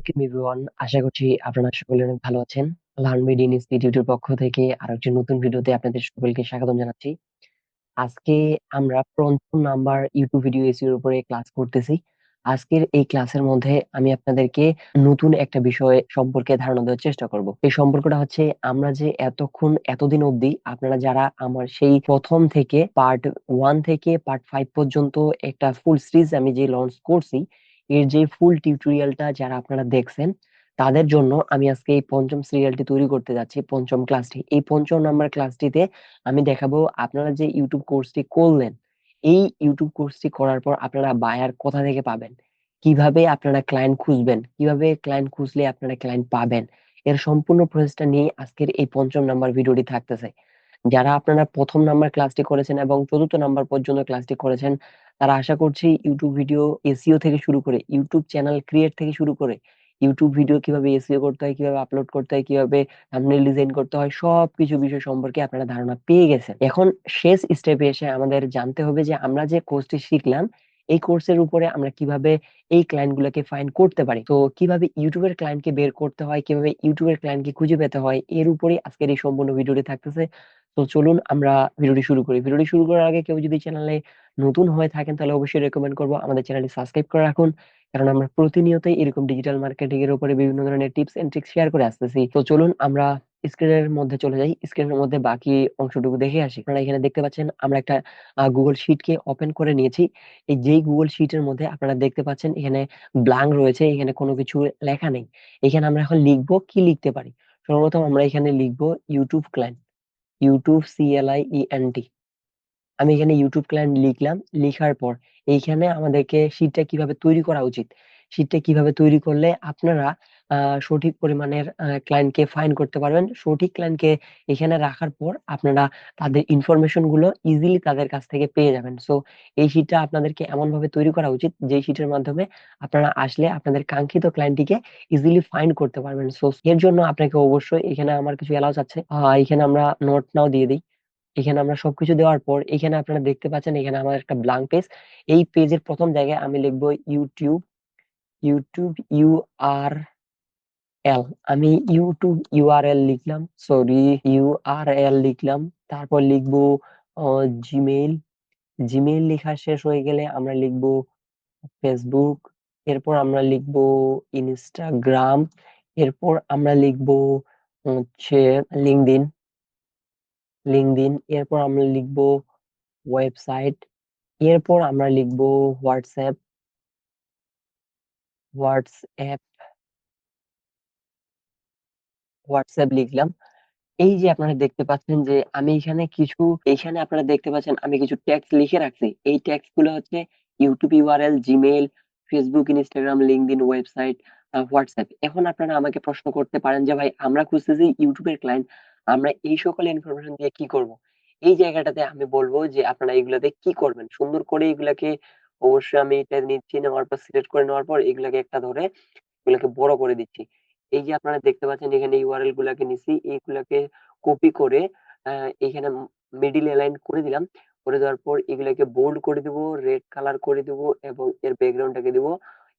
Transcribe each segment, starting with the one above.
Welcome everyone. আশা করছি আপনারা সকলে অনেক ভালো আছেন। লার্ন মেড ইনস্টিটিউটের পক্ষ থেকে আরো একটি নতুন ভিডিওতে আপনাদের সকলকে স্বাগতম জানাচ্ছি। আজকে আমরা পঞ্চম নাম্বার ইউটিউব ভিডিও এসইও এর উপরে ক্লাস করতেছি। আজকের এই ক্লাসের মধ্যে আমি আপনাদেরকে নতুন একটা বিষয় সম্পর্কে ধারণা দেওয়ার চেষ্টা করব। এই সম্পর্কটা হচ্ছে আমরা যে এতদিন অবধি আপনারা যারা আমার সেই প্রথম থেকে পার্ট 1 থেকে পার্ট 5 পর্যন্ত একটা ফুল সিরিজ আমি যে লঞ্চ করছি, এর যে ফুল টিউটোরিয়ালটা যারা আপনারা দেখছেন তাদের জন্য আমি আজকে এই পঞ্চম সিরিয়ালটি তৈরি করতে যাচ্ছি, পঞ্চম ক্লাসটি। এই পঞ্চম নাম্বার ক্লাসটিতে আমি দেখাবো আপনারা যে ইউটিউব কোর্সটি করলেন, এই ইউটিউব কোর্সটি করার পর আপনারা বায়ার কোথা থেকে পাবেন, কিভাবে আপনারা ক্লায়েন্ট খুঁজবেন, কিভাবে ক্লায়েন্ট খুঁজলে আপনারা ক্লায়েন্ট পাবেন, এর সম্পূর্ণ প্রসেসটা নিয়ে আজকের এই পঞ্চম নাম্বার ভিডিওটি থাকতেছে। যারা আপনারা প্রথম নাম্বার ক্লাসটি করেছেন এবং চতুর্থ নাম্বার পর্যন্ত ক্লাসটি করেছেন, তারা আশা করছি ইউটিউব ভিডিও এসইও থেকে শুরু করে ইউটিউব চ্যানেল ক্রিয়েট থেকে শুরু করে ইউটিউব ভিডিও কিভাবে এসইও করতে হয়, কিভাবে আপলোড করতে হয়, কিভাবে থাম্বনেল ডিজাইন করতে হয়, সবকিছু বিষয় সম্পর্কে আপনারা ধারণা পেয়ে গেছেন। এখন শেষ স্টেপে এসে আমাদের জানতে হবে যে আমরা যে কোর্সটি শিখলাম, এই কোর্সের উপরে আমরা কিভাবে এই ক্লায়েন্ট গুলোকে ফাইন্ড করতে পারি। তো কিভাবে ইউটিউবের ক্লায়েন্টকে বের করতে হয়, কিভাবে ইউটিউবের ক্লায়েন্টকে খুঁজে পেতে হয়, এর উপরেই আজকের এই সম্পূর্ণ ভিডিওটি থাকতেছে। তো চলুন আমরা ভিডিওটি শুরু করি। ভিডিওটি শুরু করার আগে কেউ যদি চ্যানেলে নতুন হয়ে থাকেন তাহলে অবশ্যই রেকমেন্ড করব আমাদের চ্যানেলটি সাবস্ক্রাইব করে রাখুন। কারণ আমরা প্রতিনিয়তই এরকম ডিজিটাল মার্কেটিং এর উপরে বিভিন্ন ধরনের টিপস এন্ড ট্রিক্স শেয়ার করে আসতেছি। তো চলুন আমরা স্ক্রিনের মধ্যে চলে যাই। স্ক্রিনের মধ্যে বাকি অংশটুকু দেখে আসি। আপনারা এখানে দেখতে পাচ্ছেন আমরা একটা গুগল শিটকে ওপেন করে নিয়েছি। এই যেই গুগল শিটের মধ্যে আপনারা দেখতে পাচ্ছেন এখানে ব্ল্যাঙ্ক রয়েছে, এখানে কোনো কিছু লেখা নেই। এখানে আমরা এখন লিখবো, কি লিখতে পারি? সর্বপ্রথম আমরা এখানে লিখবো ইউটিউব ক্লায়েন্ট, ইউটিউব CLIENT। আমি এখানে ইউটিউব ক্লায়েন্ট লিখলাম। লিখার পর এইখানে আমাদেরকে শীটটা কিভাবে তৈরি করা উচিত, শীটটা কিভাবে তৈরি করলে আপনারা সঠিক পরিমাণের ক্লায়েন্টকে ফাইন্ড করতে পারবেন। সঠিক ক্লায়েন্টকে এখানে রাখার পর আপনারা তাদের ইনফরমেশন গুলো ইজিলি তাদের কাছ থেকে পেয়ে যাবেন। সো এই শীটটা আপনাদেরকে এমনভাবে তৈরি করা উচিত যে শীটের মাধ্যমে আপনারা আসলে আপনাদের কাঙ্ক্ষিত ক্লায়েন্টটিকে ইজিলি ফাইন্ড করতে পারবেন। সো এর জন্য আপনাকে অবশ্যই এখানে আমার কিছু অ্যালাউস আছে। এখানে আমরা নোট নাও দিয়ে দেই। এখানে আমরা সবকিছু দেওয়ার পর এখানে আপনারা দেখতে পাচ্ছেন এখানে আমার একটা ব্ল্যাঙ্ক পেজ। এই পেজের প্রথম জায়গায় আমি লিখবো ইউটিউব URL। আমি ইউটিউব URL লিখলাম, সরি URL লিখলাম। তারপর লিখবো জিমেইল। জিমেইল লেখা শেষ হয়ে গেলে আমরা লিখবো ফেসবুক। এরপর আমরা লিখবো ইনস্টাগ্রাম। এরপর আমরা লিখবো হচ্ছে লিঙ্কডইন। লিঙ্কডইন এরপর আমরা লিখবো ওয়েবসাইট। এরপর আমরা লিখবো হোয়াটসঅ্যাপ, হোয়াটসঅ্যাপ, হোয়াটসঅ্যাপ লিখলাম। এই যে আপনারা দেখতে পাচ্ছেন যে আমি এখানে আপনারা দেখতে পাচ্ছেন আমি কিছু টেক্সট লিখে রাখছি। এই টেক্সট গুলো হচ্ছে YouTube URL, Gmail, Facebook, Instagram, LinkedIn, website, WhatsApp. এখন আপনারা আমাকে প্রশ্ন করতে পারেন যে ভাই আমরা খুঁজতেছি ইউটিউবের ক্লায়েন্ট, আমরা এই সকল ইনফরমেশন দিয়ে কি করব? এই জায়গাটাতে আমি বলবো যে আপনারা এগুলাতে কি করবেন? সুন্দর করে এগুলাকে অবশ্যই আমি এটা নিচ্ছি, নেওয়ার পর সিলেক্ট করে নেওয়ার পর এগুলাকে একটা ধরে এগুলাকে বড় করে দিচ্ছি। এই যে আপনারা দেখতে পাচ্ছেন এখানে ইউআরএল গুলাকে নিছি, এইগুলাকে কপি করে এখানে মিডল এলাইন করে দিলাম। করে দেওয়ার পর এগুলাকে বোল্ড করে দিব, রেড কালার করে দিব এবং এর ব্যাকগ্রাউন্ডটাকে দিব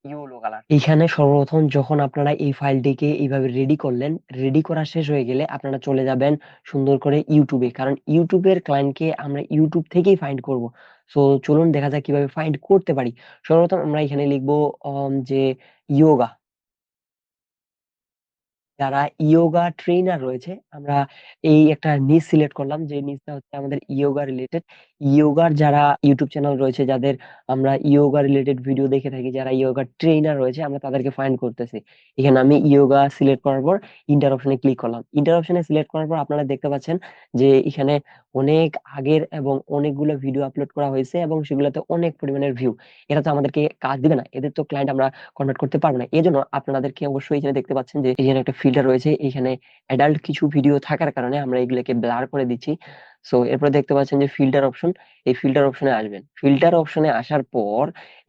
ইয়েলো কালার। এখানে সর্বপ্রথম যখন আপনারা এই ফাইলটিকে এইভাবে রেডি করলেন, রেডি করা শেষ হয়ে গেলে আপনারা চলে যাবেন সুন্দর করে ইউটিউবে। কারণ ইউটিউবের ক্লায়েন্টকে আমরা ইউটিউব থেকেই ফাইন্ড করব। সো চলুন দেখা যাক কিভাবে ফাইন্ড করতে পারি। সর্বপ্রথম আমরা এখানে লিখবো যে ইয়োগা। যারা ইয়োগা ট্রেইনার রয়েছে আমরা এই একটা নিচ সিলেক্ট করলাম যে নিচটা হচ্ছে আমাদের ইয়োগা রিলেটেড। ইয়োগার যারা ইউটিউব চ্যানেল রয়েছে যাদের আমরা ইয়োগা রিলেটেড ভিডিও দেখে থাকি, যারা ইয়োগা ট্রেইনার রয়েছে আমরা তাদেরকে ফাইন্ড করতেছি। এখানে আমি ইয়োগা সিলেক্ট করার পর ইন্টার অপশনে ক্লিক করলাম। ইন্টার অপশনে সিলেক্ট করার পর আপনারা দেখতে পাচ্ছেন যে এখানে অনেক আগের এবং অনেকগুলো ভিডিও আপলোড করা হয়েছে এবং সেগুলোতে অনেক পরিমাণের ভিউ। এরা তো আমাদেরকে কাজ দিবে না, এদের তো ক্লায়েন্ট আমরা কনভার্ট করতে পারবো না। এজন্য আপনাদেরকে অবশ্যই এখানে দেখতে পাচ্ছেন যে এখানে একটা ফিল্টার রয়েছে। এখানে অ্যাডাল্ট কিছু ভিডিও থাকার কারণে আমরা এগুলোকে ব্লার করে দিচ্ছি। সো এরপর দেখতে পাচ্ছেন যে ফিল্টার অপশন, এই ফিল্টার অপশনে আসবেন। ফিল্টার অপশনে আসার পর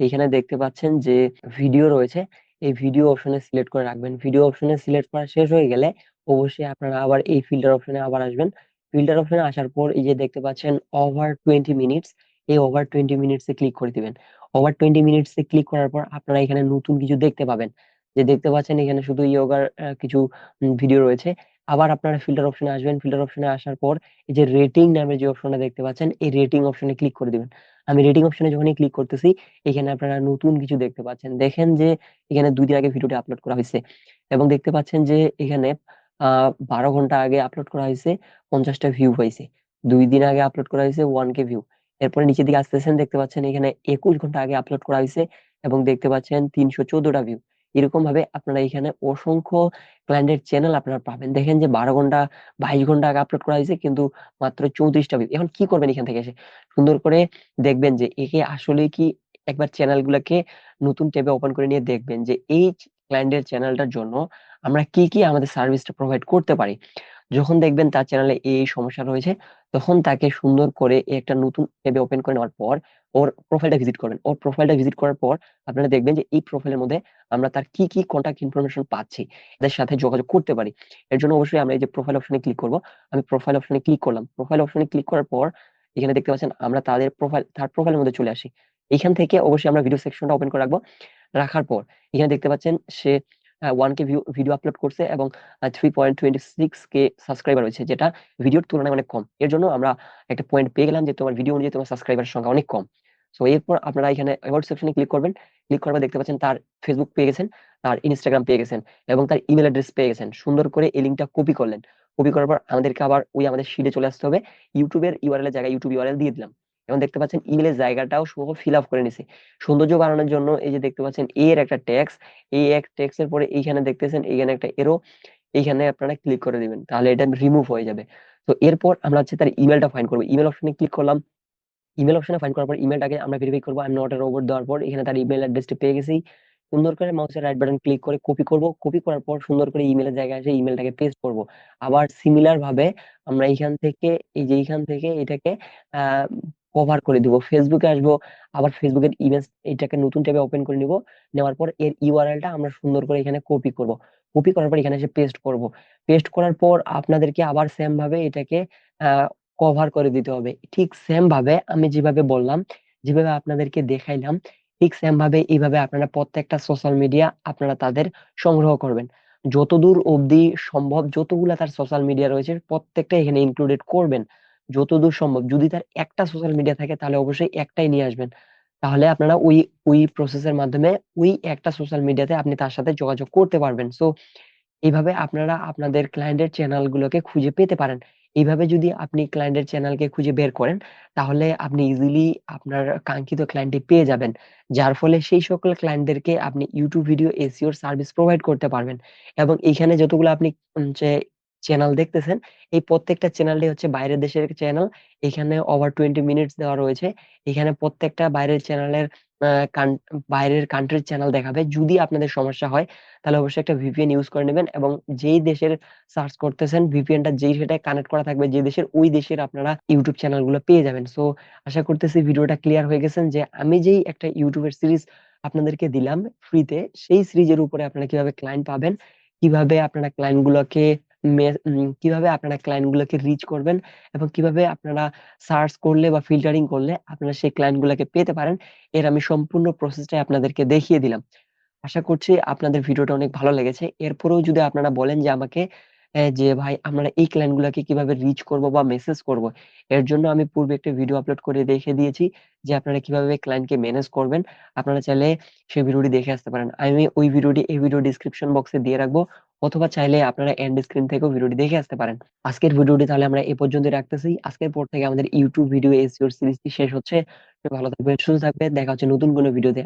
এখানে দেখতে পাচ্ছেন যে ভিডিও রয়েছে, এই ভিডিও অপশনে সিলেক্ট করে রাখবেন। ভিডিও অপশনে সিলেক্ট করা শেষ হয়ে গেলে অবশ্যই আপনারা আবার এই ফিল্টার অপশনে আবার আসবেন। ফিল্টার অপশনে আসার পর এই যে দেখতে পাচ্ছেন ওভার 20 মিনিটস, এই ওভার 20 মিনিটস এ ক্লিক করে দিবেন। ওভার 20 মিনিটস এ ক্লিক করার পর আপনারা এখানে নতুন কিছু দেখতে পাবেন। যে দেখতে পাচ্ছেন এখানে শুধু ইয়োগার কিছু ভিডিও রয়েছে। আবার আপনারা ফিল্টার অপশনে আসবেন। ফিল্টার অপশনে আসার পর এই যে রেটিং নামের যে অপশনটা দেখতে পাচ্ছেন, এই রেটিং অপশনে ক্লিক করে দিবেন। আমি রেটিং অপশনে যখনই ক্লিক করতেছি, এখানে আপনারা নতুন কিছু দেখতে পাচ্ছেন। দেখেন যে এখানে ২ দিন আগে ভিডিওটি আপলোড করা হইছে এবং দেখতে পাচ্ছেন যে এখানে ১২ ঘন্টা আগে আপলোড করা হইছে, ৫০ টা ভিউ পাইছে। ২ দিন আগে আপলোড করা হইছে 1K ভিউ। এরপরে নিচের দিকে আসতেছেন, দেখতে পাচ্ছেন এখানে ২১ ঘন্টা আগে আপলোড করা হইছে এবং দেখতে পাচ্ছেন ৩১৪ টা ভিউ। এরকম ভাবে আপনারা এখানে অসংখ্য ক্লায়েন্টের চ্যানেল আপনারা পাবেন। দেখেন যে ১২ ঘন্টা ২২ ঘন্টা আগে আপলোড করা হয়েছে কিন্তু মাত্র ৩৪ টা ভিউ। এখন কি করবেন এখান থেকে এসে? সুন্দর করে দেখবেন যে একে আসলেই কি, একবার চ্যানেলগুলাকে নতুন ট্যাবে ওপেন করে নিয়ে দেখবেন যে এই ক্লায়েন্টের চ্যানেলটার জন্য আমরা কি আমাদের সার্ভিসটা প্রোভাইড করতে পারি। যখন দেখবেন তার চ্যানেলে এই সমস্যা রয়েছে, তখন তাকে সুন্দর করে একটা নতুন ট্যাবে ওপেন করে নেওয়ার পর ওর প্রোফাইলটা ভিজিট করবেন। ওর প্রোফাইলটা ভিজিট করার পর আপনারা দেখবেন যে এই প্রোফাইলের মধ্যে আমরা তার কি কনট্যাক্ট ইনফরমেশন পাচ্ছি, এদের সাথে যোগাযোগ করতে পারি। এর জন্য অবশ্যই আমরা এই যে প্রোফাইল অপশনে ক্লিক করব। আমি প্রোফাইল অপশনে ক্লিক করলাম। প্রোফাইল অপশনে ক্লিক করার পর এখানে দেখতে পাচ্ছেন আমরা তার প্রোফাইলের মধ্যে চলে আসি। এখান থেকে অবশ্যই আমরা ভিডিও সেকশনটা ওপেন করে রাখবো। রাখার পর এখানে দেখতে পাচ্ছেন সে 1K ভিডিও আপলোড করছে এবং 3.26K সাবস্ক্রাইবার রয়েছে, যেটা ভিডিওর তুলনায় অনেক কম। এর জন্য আমরা একটা পয়েন্ট পেয়ে গেলাম যে তোমার ভিডিও অনুযায়ী তোমার সাবস্ক্রাইবারের সংখ্যা অনেক কম। সো এরপর আপনারা এখানে অ্যাবাউট সেকশনে ক্লিক করবেন। ক্লিক করার পর দেখতে পাচ্ছেন তার ফেসবুক পেয়ে গেছেন, তার ইনস্টাগ্রাম পেয়ে গেছেন এবং তার ইমেইল অ্যাড্রেস পেয়ে গেছেন। সুন্দর করে এই লিঙ্কটা কপি করলেন। কপি করার পর আমাদেরকে আবার ওই আমাদের শিটে চলে আসতে হবে। ইউটিউবের ইউআরএল এর জায়গায় ইউটিউব ইউআরএল দিয়ে দিলাম। এবং দেখতে পাচ্ছেন ইমেইলের জায়গাটাও সহ ফিল আপ করে নিছি। সৌন্দর্য বাড়ানোর জন্য এই যে দেখতে পাচ্ছেন এর একটা ট্যাক্স, এই এক ট্যাক্স এর পরে এইখানে দেখতেছেন এইখানে একটা এরো, এইখানে আপনারা ক্লিক করে দিবেন। তাহলে এটা রিমুভ হয়ে যাবে। তো এরপর আমরা হচ্ছে তার ইমেইলটা ফাইন্ড করব। ইমেইল অপশনে ক্লিক করলাম। ইমেইল অপশনে ফাইন্ড করার পর ইমেইলটাকে আমরা ভেরিফাই করব। I am not a robot দেওয়ার পর এখানে তার ইমেইল অ্যাড্রেসটি পেয়ে গেছি। সুন্দর করে মাউসের রাইট বাটন ক্লিক করে কপি করব। কপি করার পর সুন্দর করে ইমেইলের জায়গায় এসে ইমেইলটাকে পেস্ট করব। আবার সিমিলার ভাবে আমরা এইখান থেকে এই যে এইখান থেকে এটাকে আ কভার করে দিব। ফেসবুকে আসবো। আবার ফেসবুকের ইমেজ এটাকে নতুন ট্যাবে ওপেন করে নিব। নেওয়ার পর এর ইউআরএলটা আমরা সুন্দর করে এখানে কপি করব। কপি করার পর এখানে এসে পেস্ট করব। পেস্ট করার পর আপনাদেরকে আবার সেম ভাবে এটাকে আ কভার করে দিতে হবে। ঠিক সেম ভাবে আমি যেভাবে বললাম, যেভাবে আপনাদেরকে দেখাইলাম, ঠিক সেম ভাবে এইভাবে আপনারা প্রত্যেকটা সোশ্যাল মিডিয়া আপনারা তাদের সংগ্রহ করবেন। যতদূর অবধি সম্ভব যতগুলা তার সোশ্যাল মিডিয়া রয়েছে প্রত্যেকটা এখানে ইনক্লুডেড করবেন। যতদূর সম্ভব। যদি তার একটা সোশ্যাল মিডিয়া থাকে তাহলে অবশ্যই একটাই নিয়ে আসবেন। তাহলে আপনারা ওই প্রসেস এর মাধ্যমে ওই একটা সোশ্যাল মিডিয়াতে আপনি তার সাথে যোগাযোগ করতে পারবেন। সো এইভাবে আপনারা আপনাদের ক্লায়েন্টের চ্যানেলগুলোকে খুঁজে পেতে পারেন। এইভাবে যদি আপনি ক্লায়েন্টের চ্যানেলকে খুঁজে বের করেন, তাহলে আপনি ইজিলি আপনার কাঙ্ক্ষিত ক্লায়েন্টটি পেয়ে যাবেন। যার ফলে সেই সকল ক্লায়েন্টদেরকে আপনি YouTube ভিডিও SEO র সার্ভিস প্রোভাইড করতে পারবেন। এবং এইখানে যতগুলো আপনি যে চ্যানেল দেখতেছেন, এই প্রত্যেকটা চ্যানেলটি হচ্ছে বাইরের দেশের চ্যানেল। এখানে ওভার 20 মিনিটস দেওয়া রয়েছে। এখানে প্রত্যেকটা বাইরের চ্যানেলের আ কান বাইরের কান্ট্রির চ্যানেল দেখাবে। যদি আপনাদের সমস্যা হয় তাহলে অবশ্যই একটা VPN ইউজ করে নিবেন এবং যেই দেশের সার্চ করতেছেন VPN টা যেই সেটায় কানেক্ট করা থাকবে যে দেশের, ওই দেশের আপনারা YouTube চ্যানেলগুলো পেয়ে যাবেন। সো আশা করতেছি ভিডিওটা ক্লিয়ার হয়ে গেছেন যে আমি যেই একটা YouTube এর সিরিজ আপনাদেরকে দিলাম ফ্রিতে, সেই সিরিজের উপরে আপনারা কিভাবে ক্লায়েন্ট পাবেন, কিভাবে আপনারা ক্লায়েন্ট গুলোকে কিভাবে আপনারা ক্লায়েন্ট গুলোকে রিচ করবেন এবং কিভাবে আপনারা সার্চ করলে বা ফিল্টারিং করলে আপনারা সেই ক্লায়েন্ট গুলাকে পেতে পারেন, এর আমি সম্পূর্ণ প্রসেসটাই আপনাদেরকে দেখিয়ে দিলাম। আশা করছি আপনাদের ভিডিওটা অনেক ভালো লেগেছে। এরপরেও যদি আপনারা বলেন যে আমাকে যে ভাই আমরা এই ক্লায়েন্ট গুলাকে কিভাবে রিচ করব বা মেসেজ করব। এর জন্য আমি পূর্বে একটা ভিডিও আপলোড করে দেখে দিয়েছি যে আপনারা কিভাবে ক্লায়েন্টকে ম্যানেজ করবেন। আপনারা চাইলে সেই ভিডিওটি দেখে আসতে পারেন। আমি ওই ভিডিওটি এই ভিডিও ডেসক্রিপশন বক্সে দিয়ে রাখবো অথবা চাইলে আপনারা এন্ড স্ক্রিন থেকেও ভিডিওটি দেখে আসতে পারেন। আজকের ভিডিওটি তাহলে আমরা এ পর্যন্তই রাখতেছি। আজকের পর থেকে আমাদের YouTube ভিডিও SEO সিরিজটি শেষ হচ্ছে। ভালো থাকবেন, সুস্থ থাকবেন। দেখা হচ্ছে নতুন কোনো ভিডিওতে।